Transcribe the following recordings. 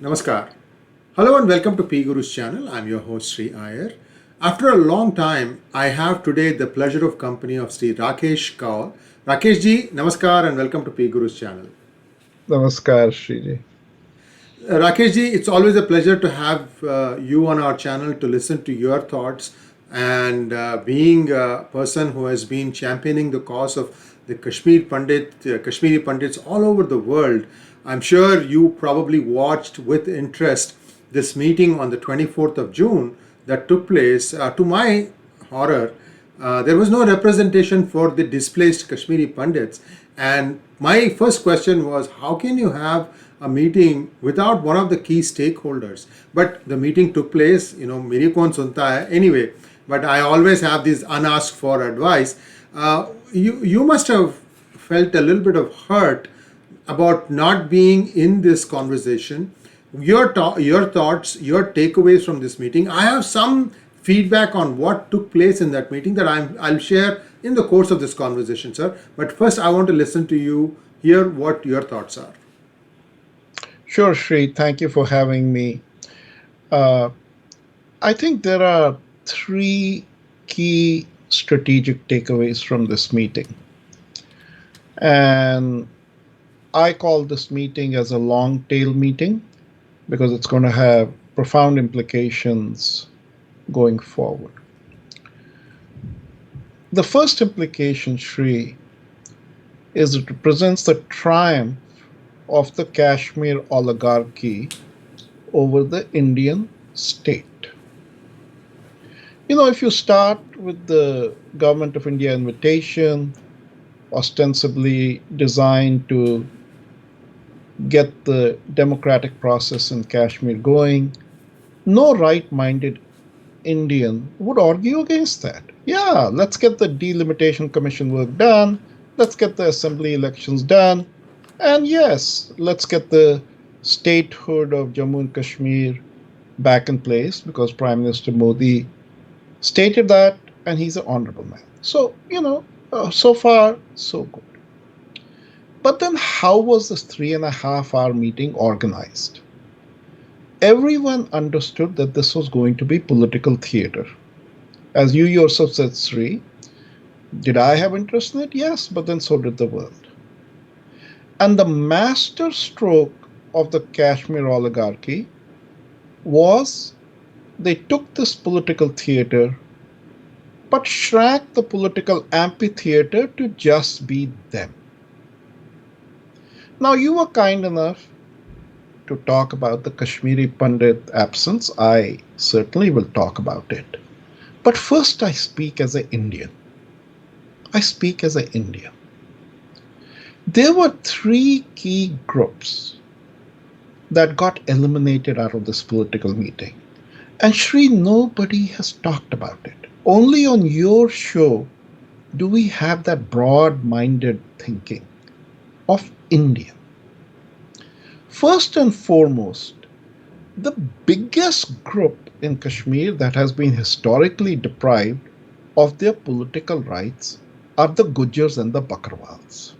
Namaskar. Hello and welcome to PGurus channel. I'm your host Sree Iyer. After a long time, I have today the pleasure of company of Sri Rakesh Kaul. Rakesh ji, namaskar and welcome to PGurus channel. Namaskar, Sree. Rakesh ji, it's always a pleasure to have you on our channel to listen to your thoughts and being a person who has been championing the cause of the Kashmiri Pandits all over the world. I'm sure you probably watched with interest this meeting on the 24th of June that took place. To my horror, there was no representation for the displaced Kashmiri Pandits. And my first question was, how can you have a meeting without one of the key stakeholders? But the meeting took place, meri kaun sunta hai. Anyway, but I always have this unasked for advice. You must have felt a little bit of hurt about not being in this conversation. Your thoughts, your takeaways from this meeting. I have some feedback on what took place in that meeting that I'll share in the course of this conversation, sir. But first, I want to listen to you, hear what your thoughts are. Sure, Sree. Thank you for having me. I think there are three key strategic takeaways from this meeting. And I call this meeting as a long tail meeting because it's going to have profound implications going forward. The first implication, Sree, is it represents the triumph of the Kashmir oligarchy over the Indian state. If you start with the Government of India invitation, ostensibly designed to get the democratic process in Kashmir going, no right-minded Indian would argue against that. Yeah, let's get the delimitation commission work done. Let's get the assembly elections done. And yes, let's get the statehood of Jammu and Kashmir back in place because Prime Minister Modi stated that, and he's an honorable man. So, so far, so good. But then how was this 3.5-hour meeting organized? Everyone understood that this was going to be political theater. As you yourself said, Sree, did I have interest in it? Yes, but then so did the world. And the master stroke of the Kashmir oligarchy was they took this political theater but shrank the political amphitheater to just be them. Now, you were kind enough to talk about the Kashmiri Pandit absence. I certainly will talk about it. But first, I speak as an Indian. There were three key groups that got eliminated out of this political meeting. And Sree, nobody has talked about it. Only on your show do we have that broad-minded thinking of India. First and foremost, the biggest group in Kashmir that has been historically deprived of their political rights are the Gujars and the Bakarwals.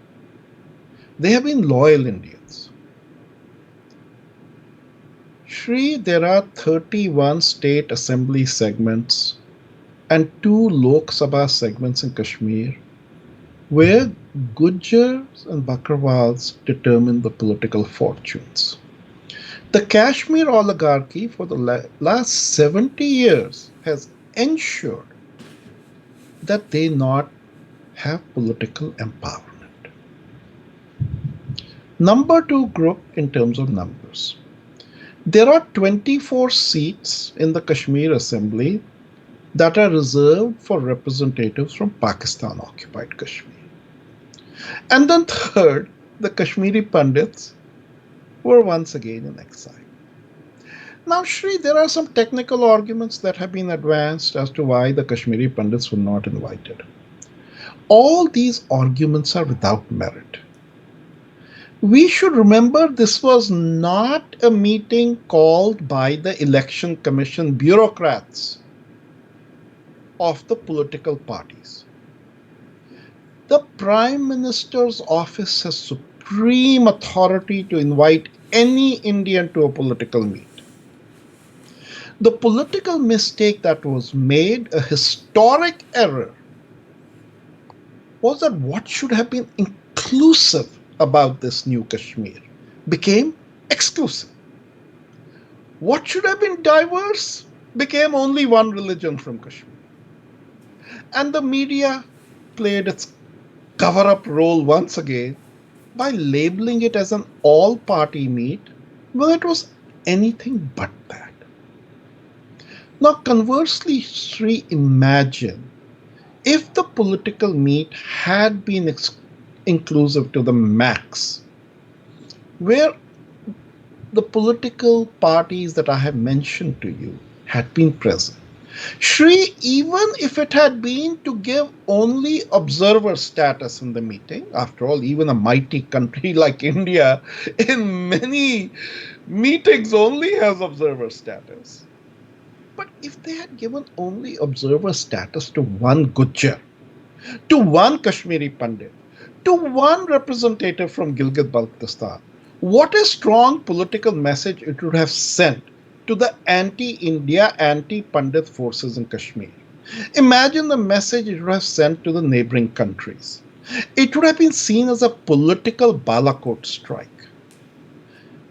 They have been loyal Indians. Sree, there are 31 state assembly segments and 2 Lok Sabha segments in Kashmir where Gujars and Bakarwals determine the political fortunes. The Kashmir oligarchy for the last 70 years has ensured that they not have political empowerment. Number 2 group in terms of numbers. There are 24 seats in the Kashmir Assembly that are reserved for representatives from Pakistan-occupied Kashmir. And then third, the Kashmiri Pandits were once again in exile. Now, Sree, there are some technical arguments that have been advanced as to why the Kashmiri Pandits were not invited. All these arguments are without merit. We should remember this was not a meeting called by the Election Commission bureaucrats of the political parties. The Prime Minister's office has supreme authority to invite any Indian to a political meet. The political mistake that was made, a historic error, was that what should have been inclusive about this new Kashmir became exclusive. What should have been diverse became only one religion from Kashmir. And the media played its cover up role once again by labeling it as an all party meet when it was anything but that. Now, conversely, Sree, imagine if the political meet had been inclusive to the max, where the political parties that I have mentioned to you had been present. Sree, even if it had been to give only observer status in the meeting, after all, even a mighty country like India in many meetings only has observer status. But if they had given only observer status to one Gujjar, to one Kashmiri Pandit, to one representative from Gilgit Baltistan, what a strong political message it would have sent to the anti India, anti Pandit forces in Kashmir. Imagine the message it would have sent to the neighboring countries. It would have been seen as a political Balakot strike.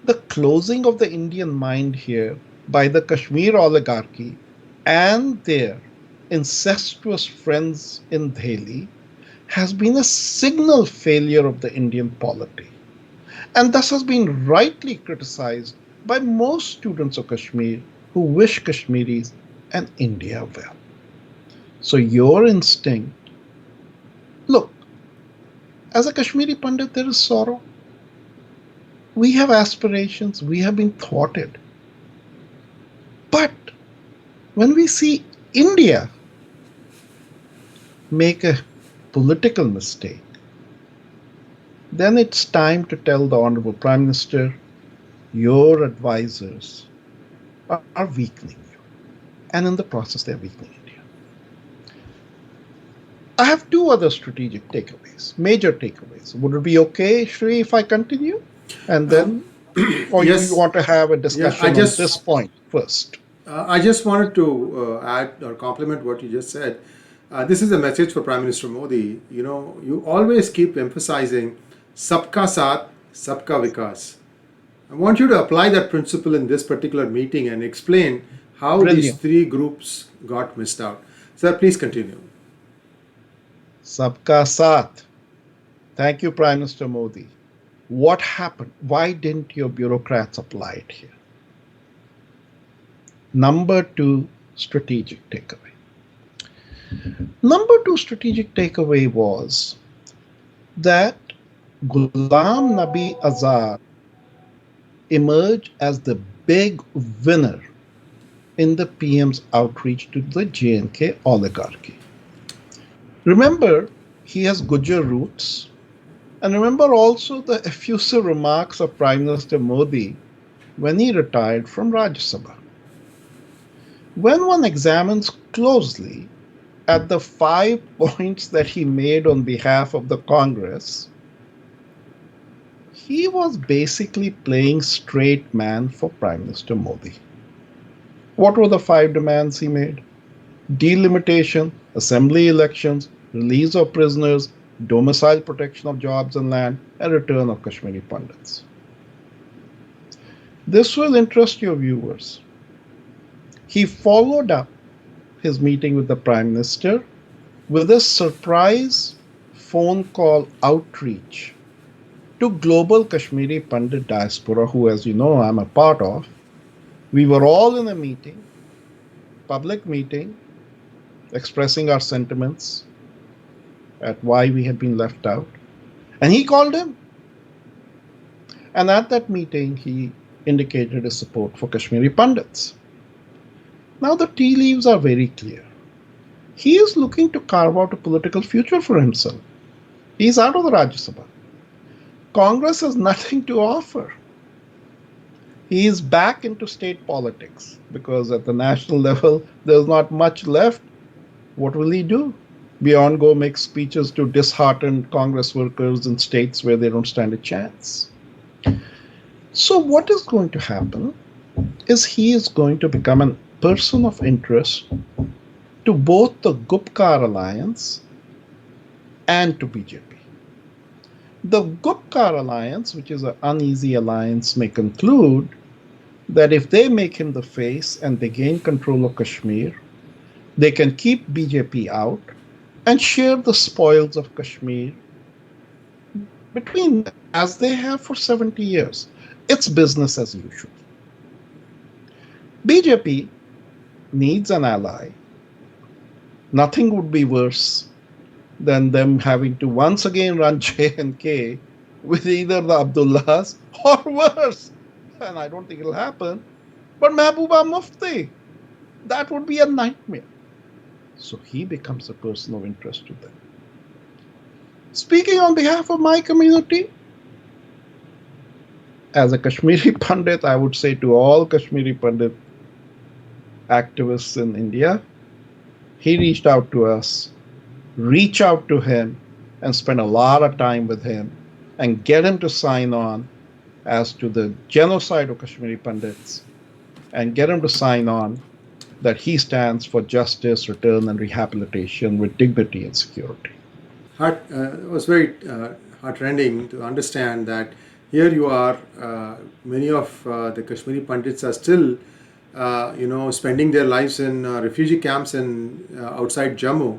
The closing of the Indian mind here by the Kashmir oligarchy and their incestuous friends in Delhi has been a signal failure of the Indian polity, and thus has been rightly criticized by most students of Kashmir who wish Kashmiris and India well. So, your instinct, look, as a Kashmiri Pandit, there is sorrow. We have aspirations, we have been thwarted. But when we see India make a political mistake, then it's time to tell the Honorable Prime Minister, your advisors are weakening you. And in the process, they're weakening India. I have two other strategic takeaways, major takeaways. Would it be okay, Sree, if I continue? And then, or you Yes. want to have a Yeah, discussion on this point first? I just wanted to add or compliment what you just said. This is a message for Prime Minister Modi. You know, you always keep emphasizing Sabka saath, Sabka vikas. I want you to apply that principle in this particular meeting and explain how these Brilliant. three groups got missed out. Sir, please continue. Sabka saath. Thank you, Prime Minister Modi. What happened? Why didn't your bureaucrats apply it here? Number two strategic takeaway. Number two strategic takeaway was that Ghulam Nabi Azad emerged as the big winner in the PM's outreach to the J&K oligarchy. Remember, he has Gujar roots. And remember also the effusive remarks of Prime Minister Modi when he retired from Rajya Sabha. When one examines closely at the 5 points that he made on behalf of the Congress, he was basically playing straight man for Prime Minister Modi. What were the 5 demands he made? Delimitation, assembly elections, release of prisoners, domicile protection of jobs and land, and return of Kashmiri Pandits. This will interest your viewers. He followed up his meeting with the Prime Minister with a surprise phone call outreach to global Kashmiri Pandit Diaspora, who, as you know, I'm a part of. We were all in a meeting, public meeting, expressing our sentiments at why we had been left out. And he called him. And at that meeting, he indicated his support for Kashmiri Pandits. Now, the tea leaves are very clear. He is looking to carve out a political future for himself. He's out of the Rajya Sabha. Congress has nothing to offer. He is back into state politics because at the national level, there's not much left. What will he do? beyond go make speeches to disheartened Congress workers in states where they don't stand a chance. So, what is going to happen is he is going to become a person of interest to both the Gupkar alliance and to BJP. The Gupkar alliance, which is an uneasy alliance, may conclude that if they make him the face and they gain control of Kashmir, they can keep BJP out and share the spoils of Kashmir between them, as they have for 70 years. It's business as usual. BJP needs an ally. Nothing would be worse than them having to once again run J&K with either the Abdullahs or worse. And I don't think it'll happen. But Mehbooba Mufti, that would be a nightmare. So he becomes a person of interest to them. Speaking on behalf of my community, as a Kashmiri Pandit, I would say to all Kashmiri Pandit activists in India, he reached out to us, reach out to him, and spend a lot of time with him and get him to sign on as to the genocide of Kashmiri Pandits and get him to sign on that he stands for justice, return, and rehabilitation with dignity and security. It was very heartrending to understand that here you are, many of the Kashmiri Pandits are still, spending their lives in refugee camps in outside Jammu,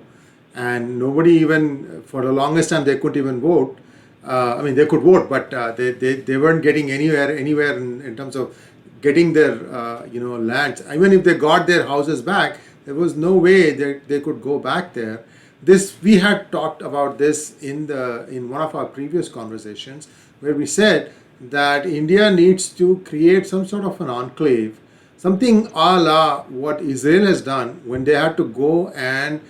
and nobody even, for the longest time, they couldn't even vote. I mean, they could vote, but they weren't getting anywhere in terms of getting their lands. Even if they got their houses back, there was no way they could go back there. This, we had talked about this in one of our previous conversations, where we said that India needs to create some sort of an enclave, something a la what Israel has done when they had to go and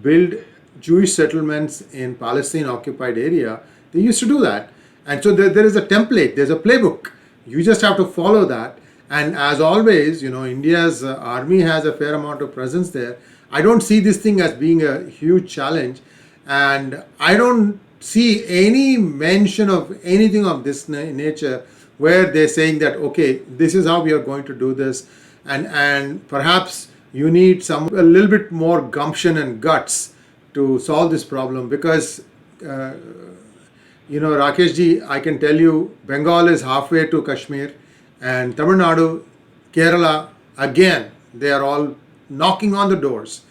build Jewish settlements in Palestine occupied area. They used to do that. And so there is a template, there's a playbook. You just have to follow that. And as always, India's army has a fair amount of presence there. I don't see this thing as being a huge challenge. And I don't see any mention of anything of this nature where they're saying that, okay, this is how we are going to do this. And perhaps you need a little bit more gumption and guts to solve this problem, because Rakesh ji, I can tell you, Bengal is halfway to Kashmir, and Tamil Nadu, Kerala, again, they are all knocking on the doors.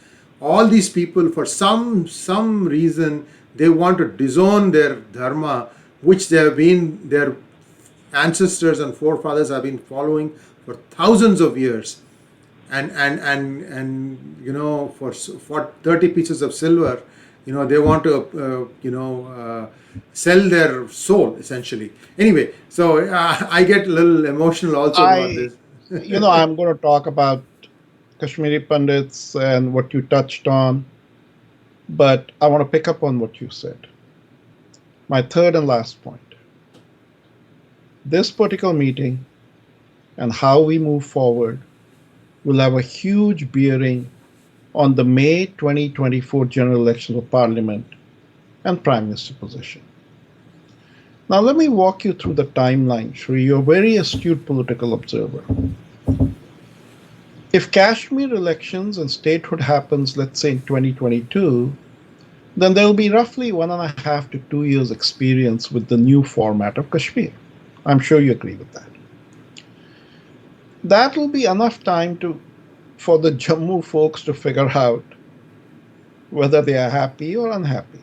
All these people, for some reason, they want to disown their dharma, which their ancestors and forefathers have been following for thousands of years. And for 30 pieces of silver, they want to sell their soul, essentially. Anyway, so I get a little emotional also about this. I'm going to talk about Kashmiri Pandits and what you touched on, but I want to pick up on what you said. My third and last point. This particular meeting and how we move forward will have a huge bearing on the May 2024 general elections of Parliament and Prime Minister position. Now, let me walk you through the timeline, Sree. You're a very astute political observer. If Kashmir elections and statehood happens, let's say in 2022, then there will be roughly 1.5 to 2 years experience with the new format of Kashmir. I'm sure you agree with that. That will be enough time for the Jammu folks to figure out whether they are happy or unhappy.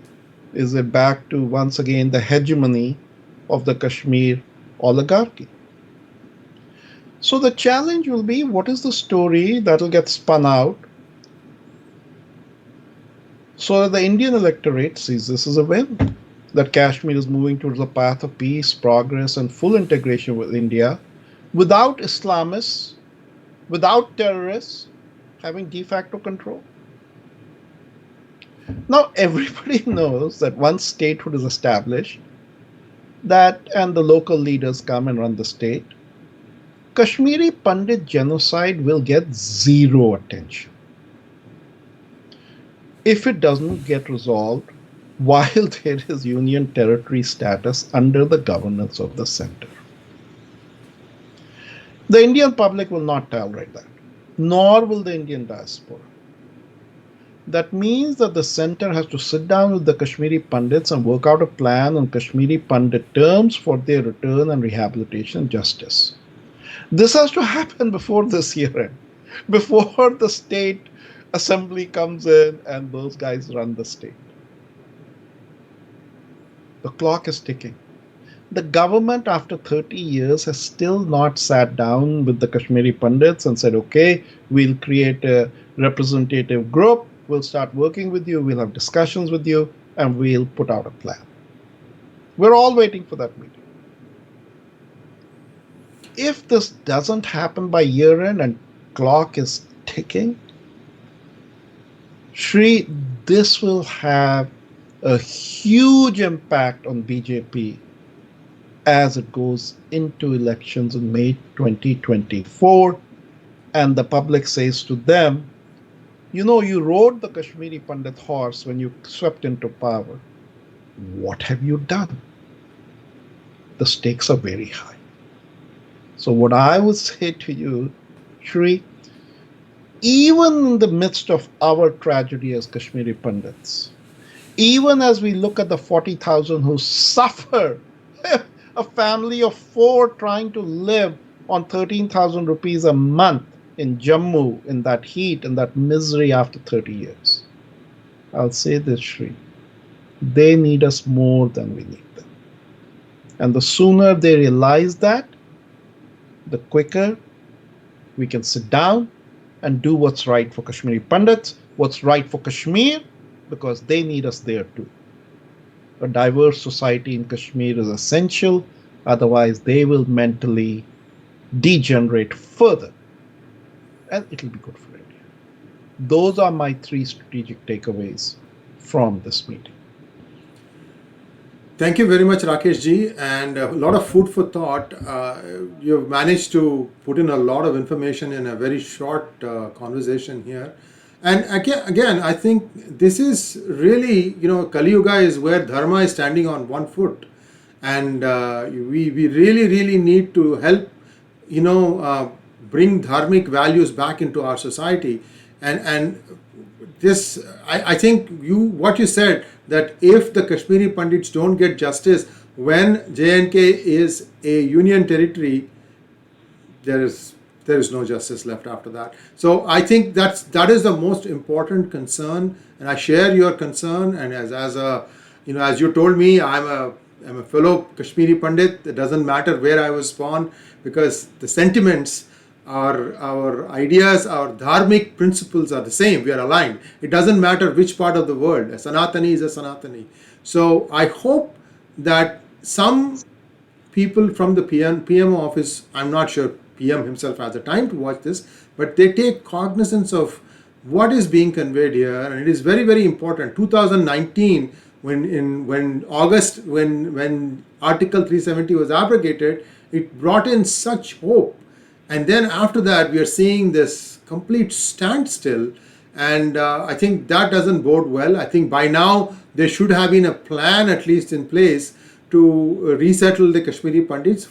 Is it back to, once again, the hegemony of the Kashmir oligarchy? So the challenge will be, what is the story that will get spun out so that the Indian electorate sees this as a win, that Kashmir is moving towards a path of peace, progress, and full integration with India, without Islamists, without terrorists having de facto control. Now, everybody knows that once statehood is established, and the local leaders come and run the state, Kashmiri Pandit genocide will get zero attention. if it doesn't get resolved while there is union territory status under the governance of the center. The Indian public will not tolerate that, nor will the Indian diaspora. That means that the center has to sit down with the Kashmiri Pandits and work out a plan on Kashmiri Pandit terms for their return and rehabilitation and justice. This has to happen before this year end, before the state assembly comes in and those guys run the state. The clock is ticking. The government, after 30 years, has still not sat down with the Kashmiri Pandits and said, okay, we'll create a representative group, we'll start working with you, we'll have discussions with you, and we'll put out a plan. We're all waiting for that meeting. If this doesn't happen by year end and clock is ticking, Sree, this will have a huge impact on BJP as it goes into elections in May 2024, and the public says to them, you know, you rode the Kashmiri Pandit horse when you swept into power. What have you done? The stakes are very high. So what I would say to you, Sree, even in the midst of our tragedy as Kashmiri Pandits, even as we look at the 40,000 who suffer, a family of 4 trying to live on 13,000 rupees a month in Jammu, in that heat and that misery after 30 years. I'll say this, Sree, they need us more than we need them. And the sooner they realize that, the quicker we can sit down and do what's right for Kashmiri Pandits, what's right for Kashmir, because they need us there too. A diverse society in Kashmir is essential, otherwise they will mentally degenerate further, and it'll be good for India. Those are my 3 strategic takeaways from this meeting. Thank you very much, Rakesh ji, and a lot of food for thought. You've managed to put in a lot of information in a very short conversation here. And again, I think this is really, Kali Yuga is where Dharma is standing on one foot. And we really need to help, bring dharmic values back into our society. And this, I think what you said, that if the Kashmiri Pandits don't get justice when J&K is a union territory, there is no justice left after that. So I think that is the most important concern, and I share your concern. And as you told me, I'm a fellow Kashmiri Pandit. It doesn't matter where I was born, because the sentiments, our ideas, our dharmic principles are the same. We are aligned. It doesn't matter which part of the world. A Sanatani is a Sanatani. So I hope that some people from the PM office, I'm not sure PM himself has the time to watch this, but they take cognizance of what is being conveyed here, and it is very, very important. 2019, when Article 370 was abrogated, it brought in such hope. And then after that, we are seeing this complete standstill, and I think that doesn't bode well. I think by now there should have been a plan at least in place to resettle the Kashmiri Pandits,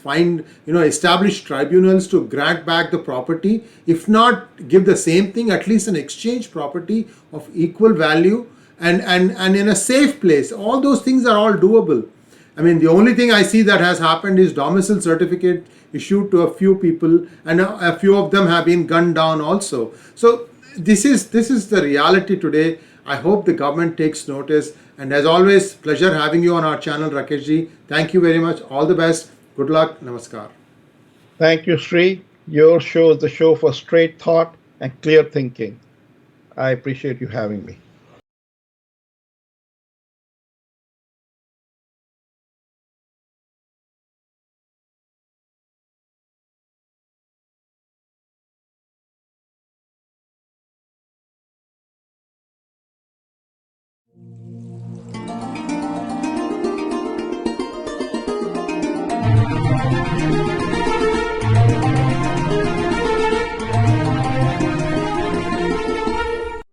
establish tribunals to grant back the property, if not give the same thing, at least an exchange property of equal value, and in a safe place. All those things are all doable. I mean, the only thing I see that has happened is domicile certificate issued to a few people, and a few of them have been gunned down also. So this is the reality today. I hope the government takes notice. And as always, pleasure having you on our channel, Rakesh ji. Thank you very much. All the best. Good luck. Namaskar. Thank you, Sree. Your show is the show for straight thought and clear thinking. I appreciate you having me.